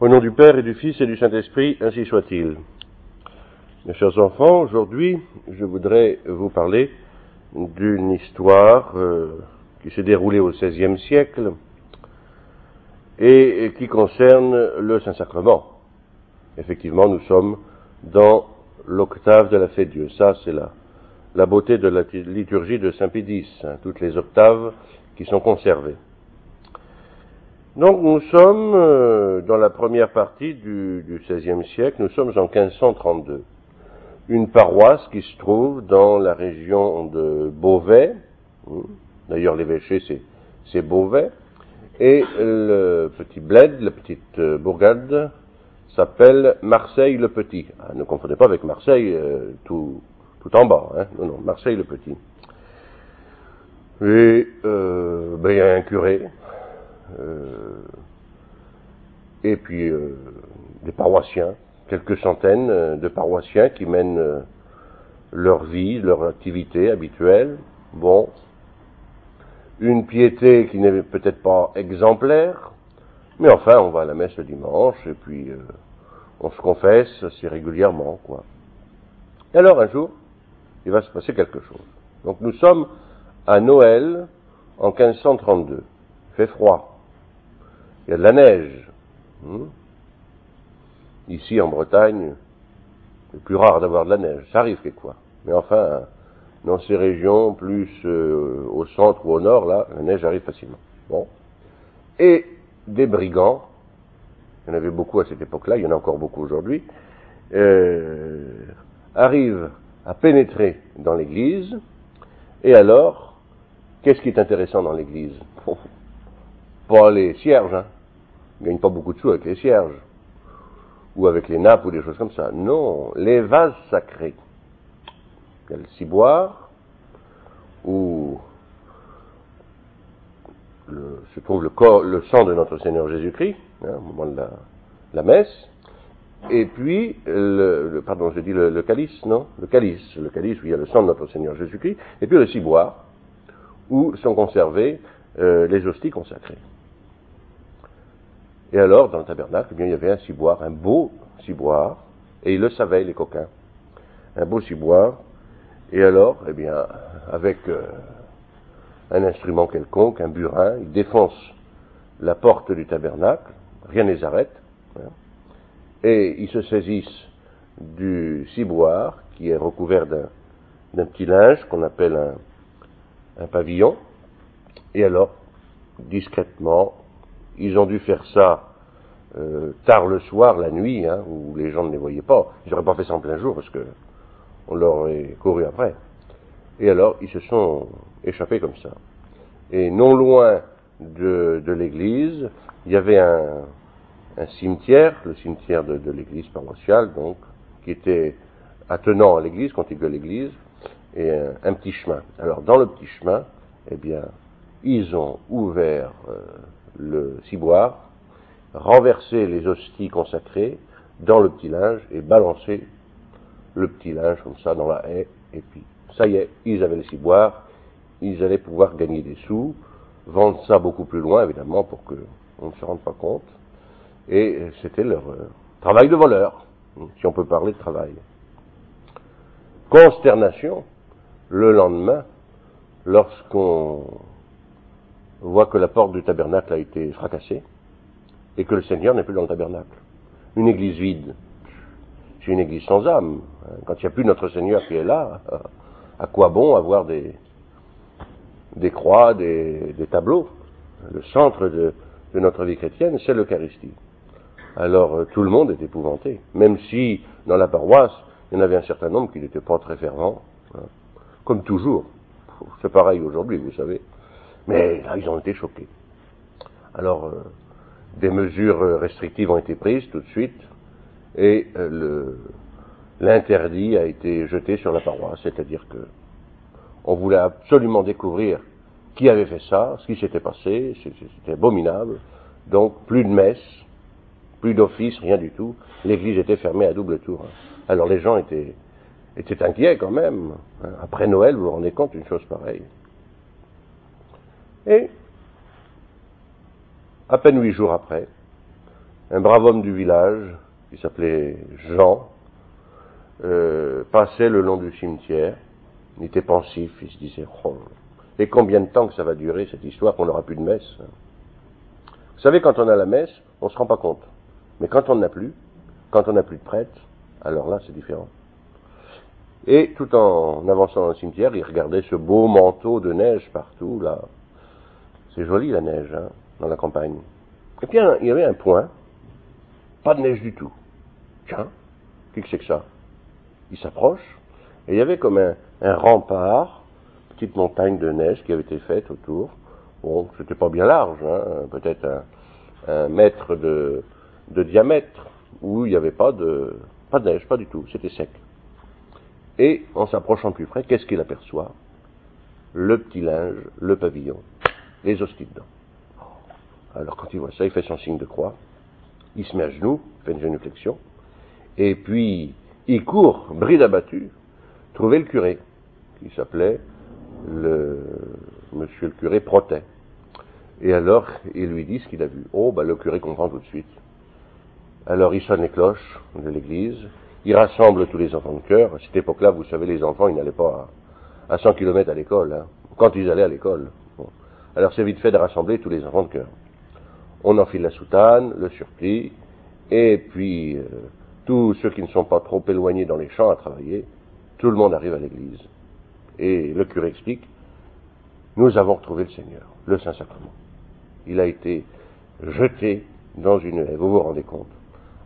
Au nom du Père et du Fils et du Saint-Esprit, ainsi soit-il. Mes chers enfants, aujourd'hui, je voudrais vous parler d'une histoire qui s'est déroulée au XVIe siècle et qui concerne le Saint-Sacrement. Effectivement, nous sommes dans l'octave de la Fête Dieu. Ça, c'est la beauté de la liturgie de Saint-Pédis, toutes les octaves qui sont conservées. Donc nous sommes dans la première partie du XVIe siècle, nous sommes en 1532. Une paroisse qui se trouve dans la région de Beauvais, d'ailleurs l'évêché c'est Beauvais, et le petit bled, la petite bourgade, s'appelle Marseille-le-Petit. Ah, ne confondez pas avec Marseille tout en bas, hein. Non, Marseille-le-Petit. Et il y a un curé, et puis des paroissiens, quelques centaines de paroissiens qui mènent leur vie, leur activité habituelle. Bon, une piété qui n'est peut-être pas exemplaire, mais enfin on va à la messe le dimanche et puis on se confesse assez régulièrement, quoi. Et alors un jour, il va se passer quelque chose. Donc nous sommes à Noël en 1532. Il fait froid. Il y a de la neige. Ici, en Bretagne, c'est plus rare d'avoir de la neige. Ça arrive quelquefois. Mais enfin, dans ces régions, plus au centre ou au nord, là, la neige arrive facilement. Bon. Et des brigands, il y en avait beaucoup à cette époque-là, il y en a encore beaucoup aujourd'hui, arrivent à pénétrer dans l'église. Et alors, qu'est-ce qui est intéressant dans l'église? Pas les cierges, hein. Ils ne gagnent pas beaucoup de sous avec les cierges, ou avec les nappes, ou des choses comme ça. Non, les vases sacrés. Il y a le ciboire, où se trouve le sang de notre Seigneur Jésus-Christ, hein, au moment de la messe, et puis, le calice, non? Le calice, où il y a le sang de notre Seigneur Jésus-Christ, et puis le ciboire, où sont conservées les hosties consacrées. Et alors, dans le tabernacle, eh bien, il y avait un ciboire, un beau ciboire, et ils le savaient, les coquins. Un beau ciboire, et alors, eh bien, avec un instrument quelconque, un burin, ils défoncent la porte du tabernacle, rien ne les arrête, hein, et ils se saisissent du ciboire, qui est recouvert d'un petit linge qu'on appelle un pavillon, et alors, discrètement, ils ont dû faire ça tard le soir, la nuit, hein, où les gens ne les voyaient pas. Ils n'auraient pas fait ça en plein jour, parce que on leur aurait couru après. Et alors, ils se sont échappés comme ça. Et non loin de l'église, il y avait un cimetière, le cimetière de l'église paroissiale, donc, qui était attenant à l'église, contigu à l'église, et un petit chemin. Alors, dans le petit chemin, eh bien, ils ont ouvert le ciboire, renversé les hosties consacrées dans le petit linge et balancé le petit linge comme ça dans la haie, et puis ça y est, ils avaient le ciboire, ils allaient pouvoir gagner des sous, vendre ça beaucoup plus loin évidemment pour qu'on ne se rende pas compte, et c'était leur travail de voleur, si on peut parler de travail. Consternation le lendemain lorsqu'on voit que la porte du tabernacle a été fracassée et que le Seigneur n'est plus dans le tabernacle. Une église vide, c'est une église sans âme. Quand il n'y a plus notre Seigneur qui est là, à quoi bon avoir des croix, des tableaux? Le centre de notre vie chrétienne, c'est l'Eucharistie. Alors tout le monde est épouvanté, même si dans la paroisse, il y en avait un certain nombre qui n'étaient pas très fervents, hein, comme toujours. C'est pareil aujourd'hui, vous savez. Mais là, ils ont été choqués. Alors, des mesures restrictives ont été prises tout de suite, et l'interdit a été jeté sur la paroisse, c'est-à-dire que on voulait absolument découvrir qui avait fait ça, ce qui s'était passé, c'était abominable. Donc, plus de messe, plus d'office, rien du tout. L'église était fermée à double tour. Alors, les gens étaient inquiets quand même. Après Noël, vous vous rendez compte d'une chose pareille. Et, à peine 8 jours après, un brave homme du village, qui s'appelait Jean, passait le long du cimetière, il était pensif, il se disait, oh, et combien de temps que ça va durer cette histoire qu'on n'aura plus de messe? Vous savez, quand on a la messe, on ne se rend pas compte. Mais quand on n'a plus, quand on n'a plus de prêtre, alors là, c'est différent. Et tout en avançant dans le cimetière, il regardait ce beau manteau de neige partout, là. C'est joli, la neige, hein, dans la campagne. Et puis, il y avait un point, pas de neige du tout. Tiens, qu'est-ce que c'est que ça? Il s'approche, et il y avait comme un rempart, petite montagne de neige qui avait été faite autour. Bon, c'était pas bien large, hein, peut-être un mètre de diamètre, où il n'y avait pas de neige, pas du tout, c'était sec. Et en s'approchant plus près, qu'est-ce qu'il aperçoit? Le petit linge, le pavillon, les hosties dedans. Alors quand il voit ça, il fait son signe de croix, il se met à genoux, fait une génuflexion, et puis il court, bride abattu, trouver le curé, qui s'appelait monsieur le curé Protet. Et alors, il lui dit ce qu'il a vu. Oh, le curé comprend tout de suite. Alors, il sonne les cloches de l'église, il rassemble tous les enfants de chœur. À cette époque-là, vous savez, les enfants, ils n'allaient pas à 100 km à l'école, hein, quand ils allaient à l'école. Bon. Alors, c'est vite fait de rassembler tous les enfants de chœur. On enfile la soutane, le surplis, et puis, tous ceux qui ne sont pas trop éloignés dans les champs à travailler, tout le monde arrive à l'église. Et le curé explique, nous avons retrouvé le Seigneur, le Saint-Sacrement. Il a été jeté dans une haie, vous vous rendez compte?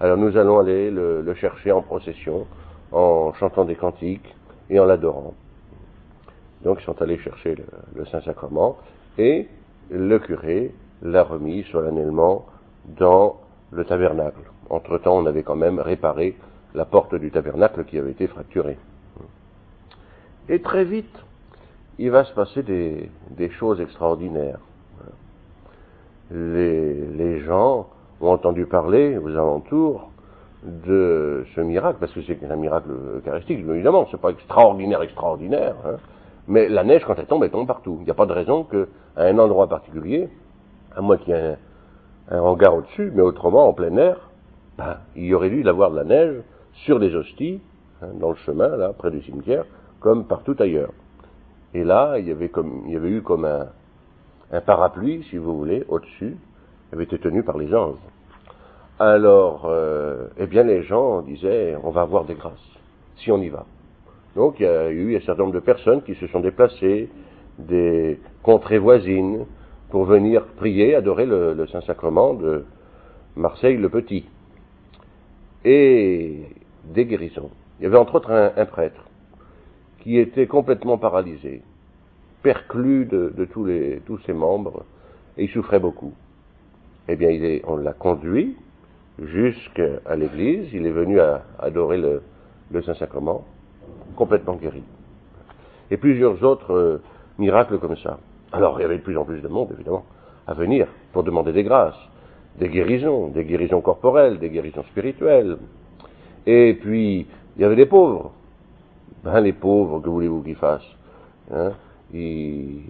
Alors nous allons aller le chercher en procession, en chantant des cantiques et en l'adorant. Donc ils sont allés chercher le Saint-Sacrement et le curé l'a remis solennellement dans le tabernacle. Entre-temps, on avait quand même réparé la porte du tabernacle qui avait été fracturée. Et très vite, il va se passer des choses extraordinaires. Les gens ont entendu parler aux alentours de ce miracle, parce que c'est un miracle eucharistique, évidemment, c'est pas extraordinaire, hein, mais la neige, quand elle tombe partout. Il n'y a pas de raison qu'à un endroit particulier, à moins qu'il y ait un hangar au-dessus, mais autrement, en plein air, il y aurait dû y avoir de la neige sur des hosties, hein, dans le chemin, là, près du cimetière, comme partout ailleurs. Et là, il y avait eu comme un parapluie, si vous voulez, au-dessus, avait été tenu par les anges. Alors, eh bien, les gens disaient, on va avoir des grâces, si on y va. Donc, il y a eu un certain nombre de personnes qui se sont déplacées des contrées voisines pour venir prier, adorer le Saint-Sacrement de Marseille-le-Petit. Et des guérisons. Il y avait entre autres un prêtre qui était complètement paralysé, perclus de tous ses membres, et il souffrait beaucoup. Eh bien, on l'a conduit jusqu'à l'église, il est venu à adorer le Saint-Sacrement, complètement guéri. Et plusieurs autres miracles comme ça. Alors, il y avait de plus en plus de monde, évidemment, à venir pour demander des grâces, des guérisons corporelles, des guérisons spirituelles. Et puis, il y avait des pauvres. Les pauvres, que voulez-vous qu'ils fassent, hein? Ils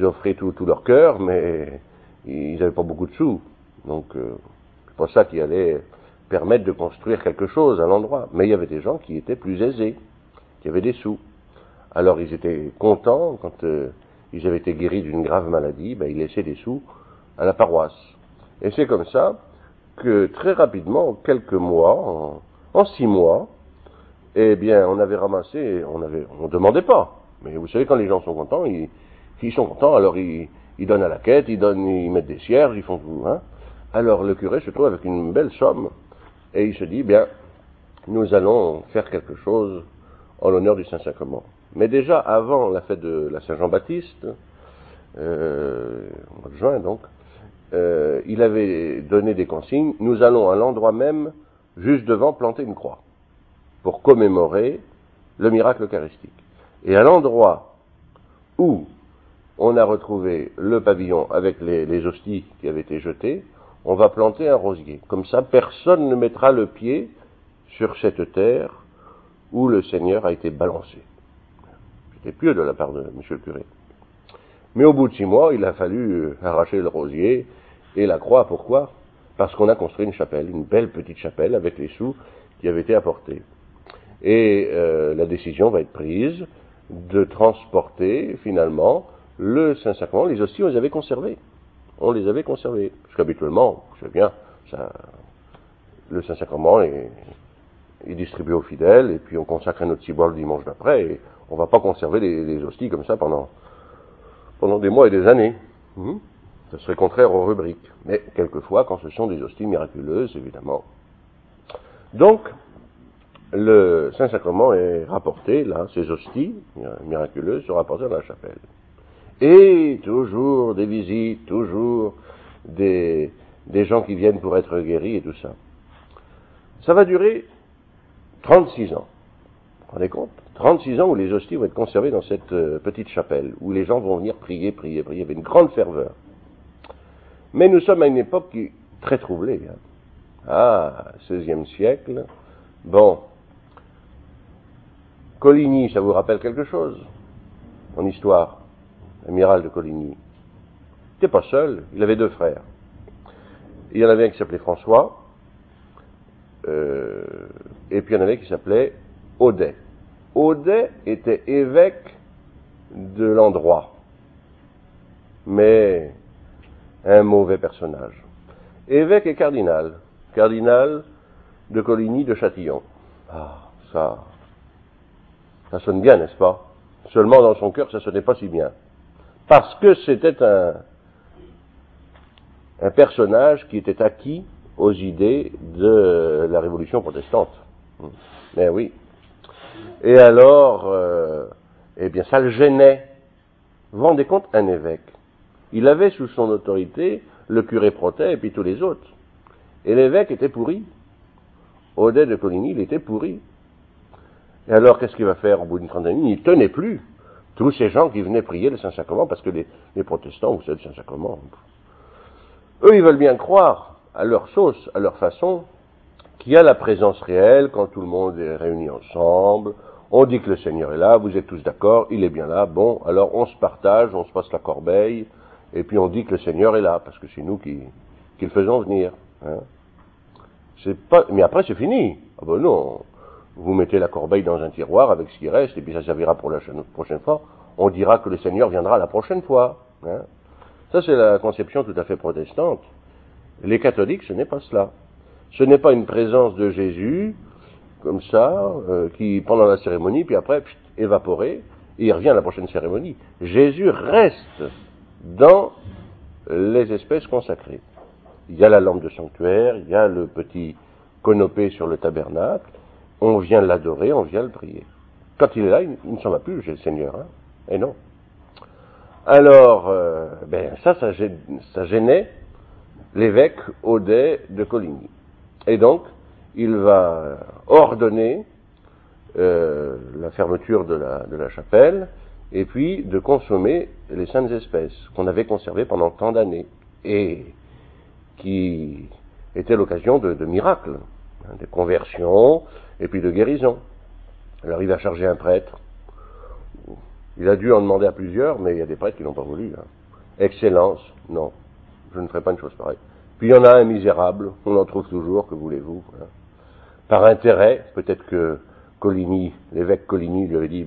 offraient tout leur cœur, mais ils n'avaient pas beaucoup de sous. Donc, c'est pas ça qui allait permettre de construire quelque chose à l'endroit. Mais il y avait des gens qui étaient plus aisés, qui avaient des sous. Alors, ils étaient contents, quand ils avaient été guéris d'une grave maladie, ils laissaient des sous à la paroisse. Et c'est comme ça que, très rapidement, en quelques mois, en 6 mois, eh bien, on avait ramassé, on demandait pas. Mais vous savez, quand les gens sont contents, ils sont contents, alors ils donnent à la quête, ils mettent des cierges, ils font tout, hein. Alors le curé se trouve avec une belle somme, et il se dit, bien, nous allons faire quelque chose en l'honneur du Saint-Sacrement. Mais déjà, avant la fête de la Saint-Jean-Baptiste, au mois de juin donc, il avait donné des consignes, nous allons à l'endroit même, juste devant, planter une croix, pour commémorer le miracle eucharistique. Et à l'endroit où on a retrouvé le pavillon avec les hosties qui avaient été jetées, on va planter un rosier. Comme ça, personne ne mettra le pied sur cette terre où le Seigneur a été balancé. C'était pieux de la part de monsieur le curé. Mais au bout de 6 mois, il a fallu arracher le rosier et la croix. Pourquoi? parce qu'on a construit une chapelle, une belle petite chapelle avec les sous qui avaient été apportés. Et la décision va être prise de transporter finalement le Saint-Sacrement. Les hosties, on les avait conservées. On les avait conservées. Parce qu'habituellement, vous savez bien, le Saint-Sacrement est distribué aux fidèles, et puis on consacre un autre ciboire le dimanche d'après, et on ne va pas conserver les hosties comme ça pendant des mois et des années. Ce serait contraire aux rubriques. Mais quelquefois, quand ce sont des hosties miraculeuses, évidemment. Donc, le Saint-Sacrement est rapporté, là, ces hosties miraculeuses sont rapportées dans la chapelle. Et toujours des visites, toujours des gens qui viennent pour être guéris et tout ça. Ça va durer 36 ans. Vous vous rendez compte? 36 ans où les hosties vont être conservées dans cette petite chapelle, où les gens vont venir prier avec une grande ferveur. Mais nous sommes à une époque qui est très troublée. Ah, 16e siècle. Bon. Coligny, ça vous rappelle quelque chose? En histoire. L'amiral de Coligny. Il n'était pas seul, il avait 2 frères. Il y en avait un qui s'appelait François, et puis il y en avait qui s'appelait Audet. Audet était évêque de l'endroit, mais un mauvais personnage. Évêque et cardinal. Cardinal de Coligny de Châtillon. Ah, ça sonne bien, n'est-ce pas? Seulement dans son cœur, ça sonnait pas si bien. Parce que c'était un personnage qui était acquis aux idées de la Révolution protestante. Mais oui. Et alors, eh bien, ça le gênait. Vous vous rendez compte, un évêque. Il avait sous son autorité le curé protet et puis tous les autres. Et l'évêque était pourri. Audet de Coligny, il était pourri. Et alors, qu'est-ce qu'il va faire au bout d'une trentaine d'années? Il ne tenait plus tous ces gens qui venaient prier le Saint-Sacrement, parce que les protestants, vous savez, le Saint-Sacrement, eux, ils veulent bien croire, à leur sauce, à leur façon, qu'il y a la présence réelle quand tout le monde est réuni ensemble. On dit que le Seigneur est là, vous êtes tous d'accord, il est bien là. Bon, alors on se partage, on se passe la corbeille, et puis on dit que le Seigneur est là, parce que c'est nous qui le faisons venir. Hein. Mais après, c'est fini. Ah ben non, vous mettez la corbeille dans un tiroir avec ce qui reste, et puis ça servira pour la prochaine fois. On dira que le Seigneur viendra la prochaine fois. Hein. Ça, c'est la conception tout à fait protestante. Les catholiques, ce n'est pas cela. Ce n'est pas une présence de Jésus, comme ça, qui, pendant la cérémonie, puis après, évaporé, et il revient à la prochaine cérémonie. Jésus reste dans les espèces consacrées. Il y a la lampe de sanctuaire, il y a le petit conopé sur le tabernacle, on vient l'adorer, on vient le prier. Quand il est là, il ne s'en va plus, j'ai le Seigneur, hein. Et non. Alors, ça gênait l'évêque Audet de Coligny. Et donc, il va ordonner la fermeture de la chapelle, et puis de consommer les saintes espèces qu'on avait conservées pendant tant d'années, et qui étaient l'occasion de miracles, hein, de conversions, et puis de guérisons. Alors il va charger un prêtre. Il a dû en demander à plusieurs, mais il y a des prêtres qui n'ont pas voulu. Hein. Excellence, non, je ne ferai pas une chose pareille. Puis il y en a un misérable, on en trouve toujours, que voulez-vous. Hein. Par intérêt, peut-être que Coligny, l'évêque Coligny lui avait dit,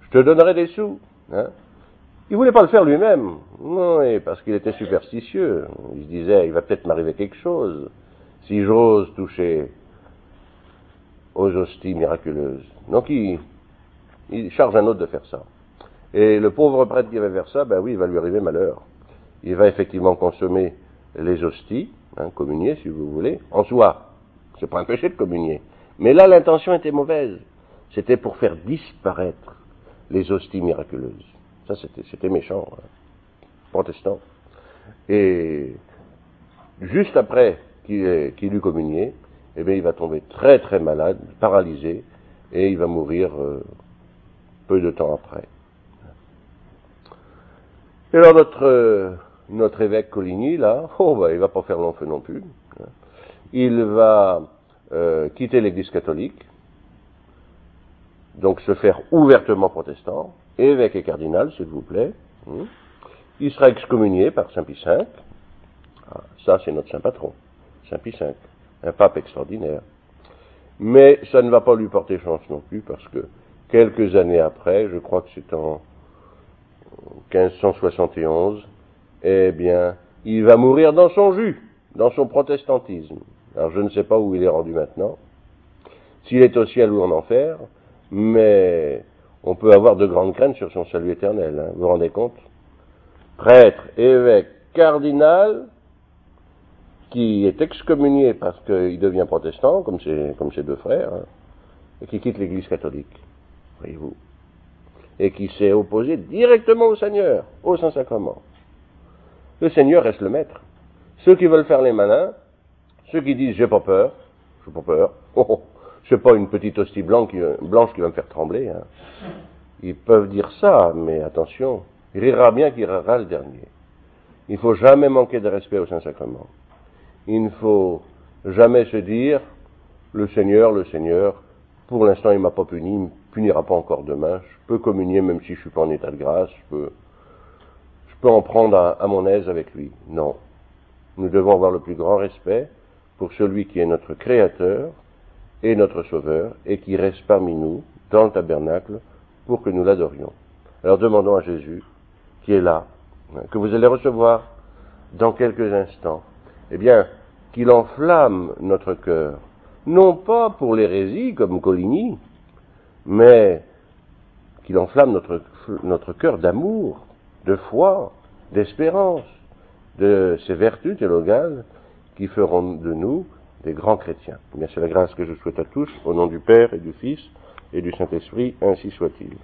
je te donnerai des sous. Hein. Il ne voulait pas le faire lui-même, non, parce qu'il était superstitieux. Il se disait, il va peut-être m'arriver quelque chose, si j'ose toucher aux hosties miraculeuses. Donc il charge un autre de faire ça. Et le pauvre prêtre qui va faire ça, oui, il va lui arriver malheur. Il va effectivement consommer les hosties, hein, communier si vous voulez, en soi. C'est pas un péché de communier. Mais là, l'intention était mauvaise. C'était pour faire disparaître les hosties miraculeuses. Ça, c'était méchant, hein, protestant. Et juste après qu'il eut communié, eh bien, il va tomber très très malade, paralysé, et il va mourir peu de temps après. Et alors notre évêque Coligny, là, il va pas faire long feu non plus. Hein. Il va quitter l'Église catholique, donc se faire ouvertement protestant, évêque et cardinal, s'il vous plaît. Il sera excommunié par Saint Pie V, Ah, ça, c'est notre saint patron, Saint Pie V, un pape extraordinaire. Mais ça ne va pas lui porter chance non plus, parce que quelques années après, je crois que c'est en 1571, eh bien, il va mourir dans son jus, dans son protestantisme. Alors je ne sais pas où il est rendu maintenant, s'il est au ciel ou en enfer, mais on peut avoir de grandes craintes sur son salut éternel, hein, vous vous rendez compte? Prêtre, évêque, cardinal, qui est excommunié parce qu'il devient protestant, comme ses deux frères, hein, et qui quitte l'Église catholique, voyez-vous, et qui s'est opposé directement au Seigneur, au Saint-Sacrement. Le Seigneur reste le maître. Ceux qui veulent faire les malins, ceux qui disent « j'ai pas peur », c'est pas une petite hostie blanche qui va me faire trembler, hein. Ils peuvent dire ça, mais attention, il rira bien qui rira le dernier. Il ne faut jamais manquer de respect au Saint-Sacrement. Il ne faut jamais se dire le Seigneur, pour l'instant il ne m'a pas puni, il ne me punira pas encore demain, je peux communier même si je ne suis pas en état de grâce, je peux en prendre à mon aise avec lui. Non. Nous devons avoir le plus grand respect pour celui qui est notre Créateur et notre Sauveur, et qui reste parmi nous, dans le tabernacle, pour que nous l'adorions. Alors demandons à Jésus, qui est là, que vous allez recevoir dans quelques instants, eh bien, qu'il enflamme notre cœur, non pas pour l'hérésie comme Coligny, mais qu'il enflamme notre cœur d'amour, de foi, d'espérance, de ces vertus théologales qui feront de nous des grands chrétiens. Eh bien, c'est la grâce que je souhaite à tous, au nom du Père et du Fils et du Saint-Esprit, ainsi soit-il.